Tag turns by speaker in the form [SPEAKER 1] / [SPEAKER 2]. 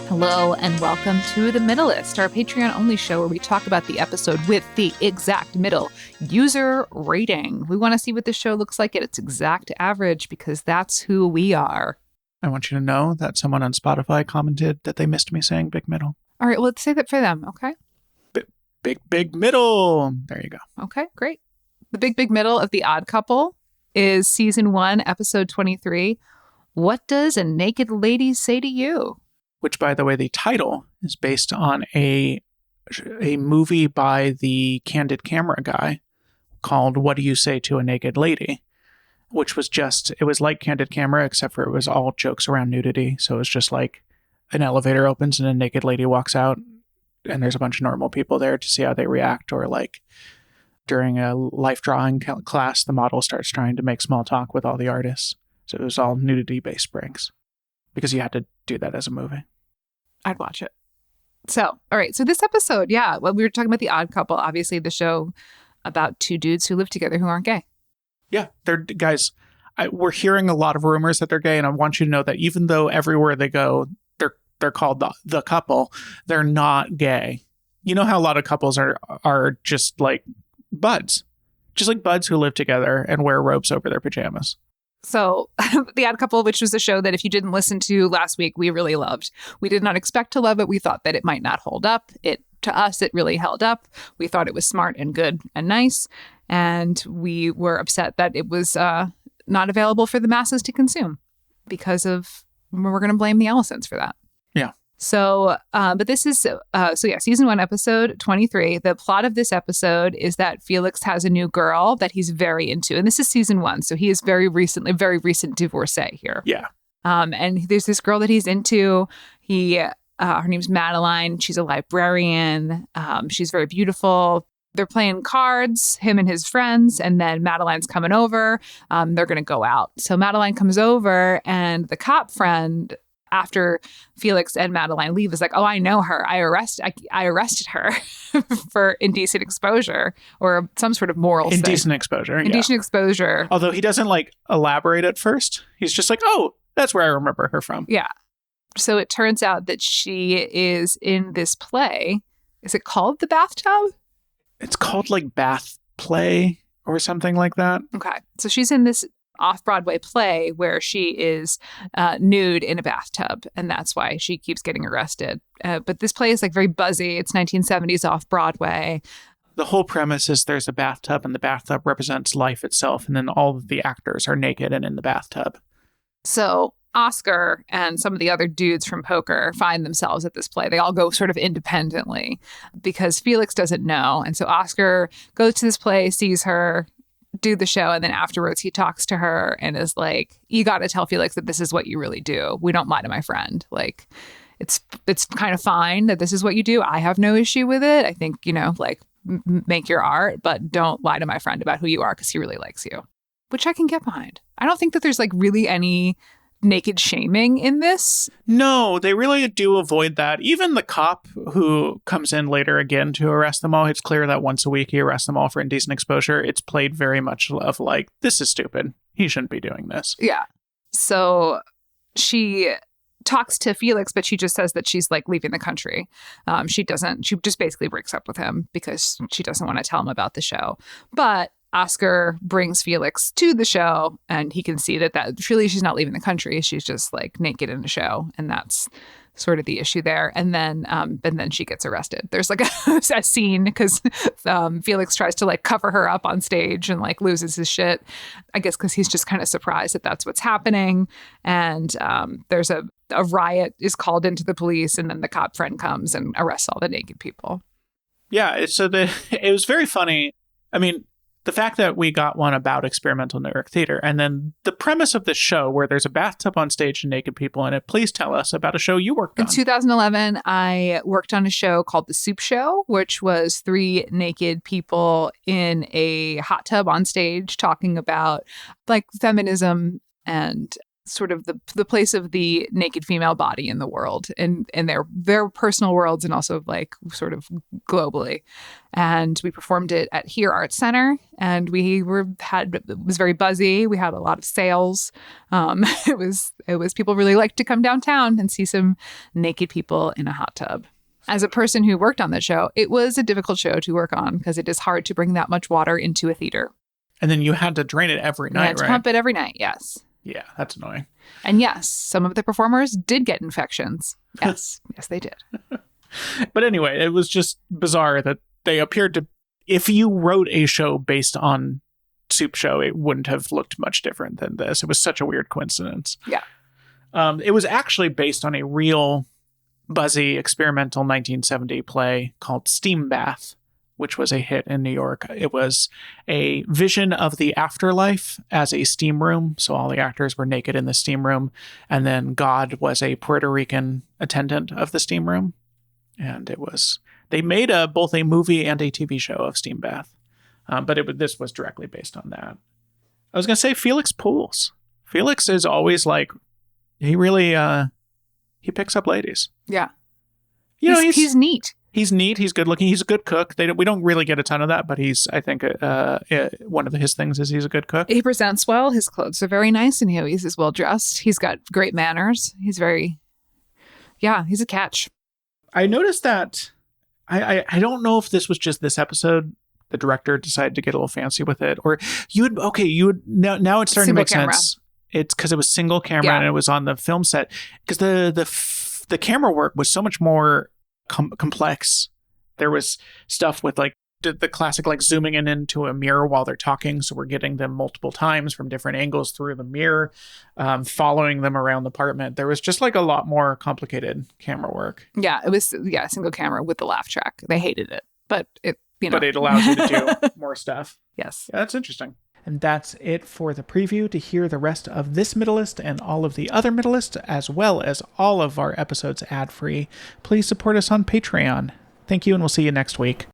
[SPEAKER 1] Hello and welcome to The Middlest, our Patreon-only show where we talk about the episode with the exact middle user rating. We want to see what the show looks like at its exact average because that's who we are.
[SPEAKER 2] I want you to know that someone on Spotify commented that they missed me saying big middle.
[SPEAKER 1] All right, well, let's say that for them, okay?
[SPEAKER 2] Big middle. There you go.
[SPEAKER 1] Okay, great. The big middle of The Odd Couple is season 1, episode 23. What does a naked lady say to you?
[SPEAKER 2] Which, by the way, the title is based on a movie by the Candid Camera guy called What Do You Say to a Naked Lady? Which was it was like Candid Camera, except for it was all jokes around nudity. So it was just like an elevator opens and a naked lady walks out and there's a bunch of normal people there to see how they react. Or like during a life drawing class, the model starts trying to make small talk with all the artists. So it was all nudity-based breaks because you had to do that as a movie.
[SPEAKER 1] I'd watch it. So, all right. So this episode, we were talking about The Odd Couple, obviously the show about two dudes who live together who aren't gay.
[SPEAKER 2] Yeah, they're guys. We're hearing a lot of rumors that they're gay, and I want you to know that even though everywhere they go, they're called the couple, they're not gay. You know how a lot of couples are just like buds, who live together and wear robes over their pajamas.
[SPEAKER 1] So The Odd Couple, which was a show that if you didn't listen to last week, we really loved. We did not expect to love it. We thought that it might not hold up. To us, it really held up. We thought it was smart and good and nice. And we were upset that it was not available for the masses to consume because we're going to blame the Allisons for that.
[SPEAKER 2] Yeah.
[SPEAKER 1] So, but this is, season 1, episode 23. The plot of this episode is that Felix has a new girl that he's very into. And this is season 1. So he is very recent divorcee here.
[SPEAKER 2] Yeah.
[SPEAKER 1] And there's this girl that he's into. Her name's Madeline. She's a librarian. She's very beautiful. They're playing cards, him and his friends, and then Madeline's coming over. They're going to go out. So Madeline comes over, and the cop friend, after Felix and Madeline leave, is like, "Oh, I know her. I arrested her for indecent exposure or some sort of moral
[SPEAKER 2] indecent exposure."
[SPEAKER 1] Indecent exposure.
[SPEAKER 2] Although he doesn't elaborate at first. He's just like, "Oh, that's where I remember her from."
[SPEAKER 1] Yeah. So it turns out that she is in this play. Is it called The Bathtub?
[SPEAKER 2] It's called Bath Play or something like that.
[SPEAKER 1] Okay. So she's in this off-Broadway play where she is nude in a bathtub, and that's why she keeps getting arrested. But this play is very buzzy. It's 1970s off-Broadway.
[SPEAKER 2] The whole premise is there's a bathtub, and the bathtub represents life itself, and then all of the actors are naked and in the bathtub.
[SPEAKER 1] So Oscar and some of the other dudes from poker find themselves at this play. They all go sort of independently because Felix doesn't know. And so Oscar goes to this play, sees her do the show, and then afterwards he talks to her and is like, "You got to tell Felix that this is what you really do. We don't lie to my friend. It's kind of fine that this is what you do. I have no issue with it. I think, make your art, but don't lie to my friend about who you are because he really likes you," which I can get behind. I don't think that there's really any naked shaming in this.
[SPEAKER 2] No, they really do avoid that. Even the cop who comes in later again to arrest them all, it's clear that once a week he arrests them all for indecent exposure. It's played very much of this is stupid. He shouldn't be doing this.
[SPEAKER 1] Yeah. So she talks to Felix, but she just says that she's leaving the country. She just basically breaks up with him because she doesn't want to tell him about the show. But Oscar brings Felix to the show, and he can see that truly she's not leaving the country. She's just naked in a show, and that's sort of the issue there. And then she gets arrested. There's a scene because Felix tries to cover her up on stage and loses his shit. I guess because he's just kind of surprised that that's what's happening. And there's a riot is called into the police, and then the cop friend comes and arrests all the naked people.
[SPEAKER 2] Yeah, so it was very funny. I mean, the fact that we got one about experimental New York theater, and then the premise of the show where there's a bathtub on stage and naked people in it. Please tell us about a show you worked on.
[SPEAKER 1] In 2011, I worked on a show called The Soup Show, which was 3 naked people in a hot tub on stage talking about feminism and sort of the place of the naked female body in the world and their personal worlds and also like sort of globally. And we performed it at Here Arts Center, and it was very buzzy. We had a lot of sales. It was people really liked to come downtown and see some naked people in a hot tub. As a person who worked on the show, it was a difficult show to work on because it is hard to bring that much water into a theater.
[SPEAKER 2] And then you had to drain it every night,
[SPEAKER 1] right? You had to pump it every night, yes.
[SPEAKER 2] Yeah, that's annoying.
[SPEAKER 1] And yes, some of the performers did get infections. Yes, yes, they did.
[SPEAKER 2] But anyway, it was just bizarre that they appeared to... If you wrote a show based on Soup Show, it wouldn't have looked much different than this. It was such a weird coincidence.
[SPEAKER 1] Yeah.
[SPEAKER 2] It was actually based on a real buzzy experimental 1970 play called Steam Bath, which was a hit in New York. It was a vision of the afterlife as a steam room. So all the actors were naked in the steam room. And then God was a Puerto Rican attendant of the steam room. And they made both a movie and a TV show of Steam Bath. But this was directly based on that. I was going to say Felix Pools. Felix is always like, he really, he picks up ladies.
[SPEAKER 1] Yeah.
[SPEAKER 2] He's
[SPEAKER 1] neat.
[SPEAKER 2] He's neat. He's good looking. He's a good cook. We don't really get a ton of that, but I think one of his things is he's a good cook.
[SPEAKER 1] He presents well. His clothes are very nice, and he's well dressed. He's got great manners. He's a catch. I
[SPEAKER 2] noticed that I don't know if this was just this episode. The director decided to get a little fancy with it, or now it's starting to make sense. It's because it was single camera and it was on the film set because the camera work was so much more complex. There was stuff with like the classic like zooming in into a mirror while they're talking, so we're getting them multiple times from different angles through the mirror, following them around the apartment. There was just like a lot more complicated camera work.
[SPEAKER 1] Yeah, it was single camera with the laugh track. They hated it, but it
[SPEAKER 2] but it allows you to do more stuff.
[SPEAKER 1] Yes,
[SPEAKER 2] yeah, that's interesting. And that's it for the preview. To hear the rest of this Middlest and all of the other Middlest, as well as all of our episodes ad-free, please support us on Patreon. Thank you, and we'll see you next week.